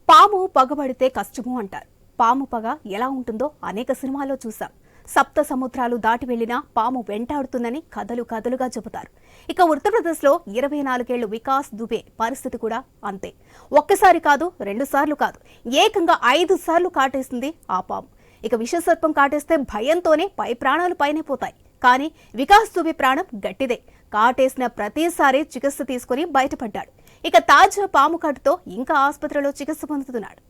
పాము పగబడితే కష్టము అంటారు. పాము పగ ఎలా ఉంటుందో అనేక సినిమాల్లో చూసాం. సప్త సముద్రాలు దాటి వెళ్లినా పాము వెంటాడుతుందని కథలు కథలుగా చెబుతారు. ఇక ఉత్తరప్రదేశ్లో 24 ఏళ్ల వికాస్ దుబే పరిస్థితి కూడా అంతే. ఒక్కసారి కాదు, 2 సార్లు కాదు, ఏకంగా 5 సార్లు కాటేసింది ఆ పాము. ఇక విషసర్పం కాటేస్తే భయంతోనే పై ప్రాణాలు పైనే పోతాయి. కానీ వికాస్ దుబే ప్రాణం గట్టిదే. కాటేసిన ప్రతిసారి చికిత్స తీసుకుని బయటపడ్డాడు. ఇక తాజా పాము కాటుతో ఇంకా ఆసుపత్రిలో చికిత్స పొందుతున్నాడు.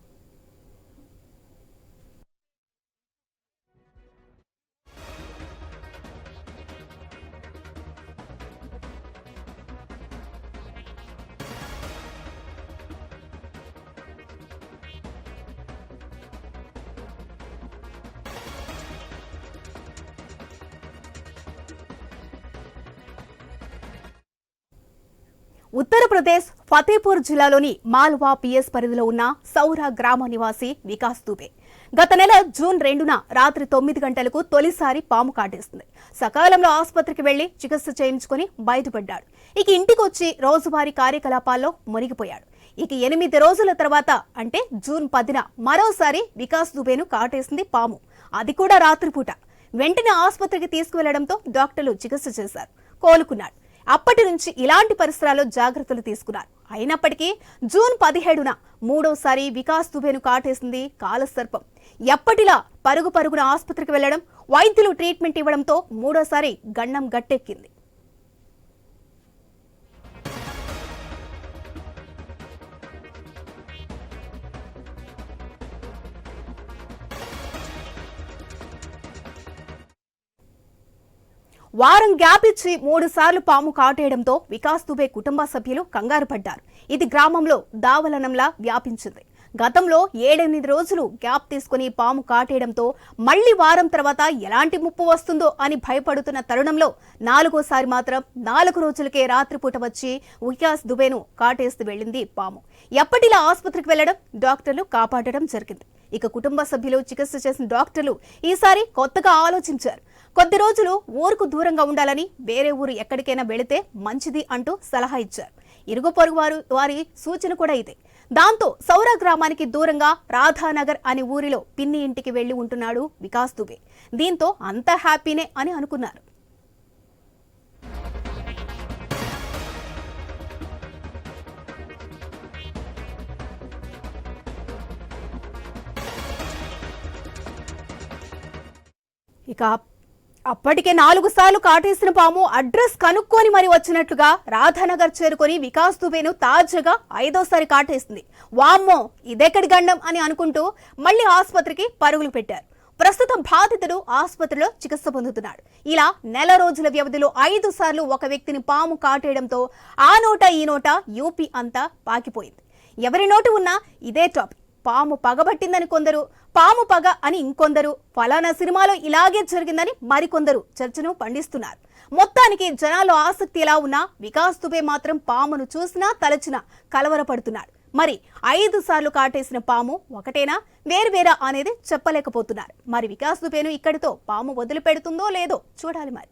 ఉత్తరప్రదేశ్ ఫతేపూర్ జిల్లాలోని మాల్వా పిఎస్ పరిధిలో ఉన్న సౌరా గ్రామ నివాసి వికాస్ దుబే గత నెల జూన్ 2న రాత్రి 9 గంటలకు తొలిసారి పాము కాటేస్తుంది. సకాలంలో ఆసుపత్రికి వెళ్లి చికిత్స చేయించుకుని బయటపడ్డాడు. ఇక ఇంటికొచ్చి రోజువారీ కార్యకలాపాల్లో మునిగిపోయాడు. ఇక 8 రోజుల తర్వాత అంటే జూన్ 10న మరోసారి వికాస్ దుబేను కాటేసింది పాము. అది కూడా రాత్రిపూట. వెంటనే ఆసుపత్రికి తీసుకువెళ్లడంతో డాక్టర్లు చికిత్స చేశారు. కోలుకున్నాడు. అప్పటి నుంచి ఇలాంటి పరిసరాల్లో జాగ్రత్తలు తీసుకున్నారు. అయినప్పటికీ జూన్ 17న మూడోసారి వికాస్ దుబేను కాటేసింది కాలసర్పం. ఎప్పటిలా పరుగున ఆసుపత్రికి వెళ్లడం, వైద్యులు ట్రీట్మెంట్ ఇవ్వడంతో మూడోసారి గండం గట్టెక్కింది. వారం గ్యాప్ ఇచ్చి 3 సార్లు పాము కాటేయడంతో వికాస్ దుబే కుటుంబ సభ్యులు కంగారు పడ్డారు. ఇది గ్రామంలో దావలనంలా వ్యాపించింది. గతంలో 7-8 రోజులు గ్యాప్ తీసుకుని పాము కాటేయడంతో మళ్లీ వారం తర్వాత ఎలాంటి ముప్పు వస్తుందో అని భయపడుతున్న తరుణంలో 4వసారి మాత్రం 4 రోజులకే రాత్రిపూట వచ్చి వికాస్ దుబేను కాటేస్తూ వెళ్లింది పాము. ఎప్పటిలా ఆసుపత్రికి వెళ్లడం, డాక్టర్లు కాపాడడం జరిగింది. ఇక కుటుంబ సభ్యులు చికిత్స చేసిన డాక్టర్లు ఈసారి కొత్తగా ఆలోచించారు. కొద్ది రోజులు ఊరుకు దూరంగా ఉండాలని, వేరే ఊరు ఎక్కడికైనా వెళితే మంచిది అంటూ సలహా ఇచ్చారు. ఇరుగు పొరుగు వారి సూచన కూడా ఇదే. దాంతో సౌరా గ్రామానికి దూరంగా రాధానగర్ అనే ఊరిలో పిన్ని ఇంటికి వెళ్లి ఉంటున్నాడు వికాస్ దుబే. దీంతో అంత హ్యాపీనే అని అనుకున్నారు. ఇక అప్పటికే 4 సార్లు కాటేసిన పాము అడ్రస్ కనుక్కొని మరి వచ్చినట్లుగా రాధానగర్ చేరుకొని వికాస్ దుబేను తాజాగా 5వసారి కాటేసింది. వామ్మో, ఇదెక్కడి గండం అని అనుకుంటూ మళ్లీ ఆసుపత్రికి పరుగులు పెట్టారు. ప్రస్తుతం బాధితుడు ఆసుపత్రిలో చికిత్స పొందుతున్నాడు. ఇలా నెల రోజుల వ్యవధిలో 5 సార్లు ఒక వ్యక్తిని పాము కాటేయడంతో ఆ నోట ఈ నోట యూపీ అంతా పాకిపోయింది. ఎవరి నోటు ఉన్నా ఇదే టాపిక్. పాము పగబట్టిందని కొందరు, పాము పగ అని ఇంకొందరు, ఫలానా సినిమాలో ఇలాగే జరిగిందని మరికొందరు చర్చను పండిస్తున్నారు. మొత్తానికి జనాల్లో ఆసక్తి ఎలా ఉన్నా వికాస్ దుబే మాత్రం పామును చూసినా తలచినా కలవరపడుతున్నాడు. మరి 5 సార్లు కాటేసిన పాము ఒకటేనా, వేరువేరా అనేది చెప్పలేకపోతున్నారు. మరి వికాస్ దుబేను ఇక్కడితో పాము వదిలిపెడుతుందో లేదో చూడాలి మరి.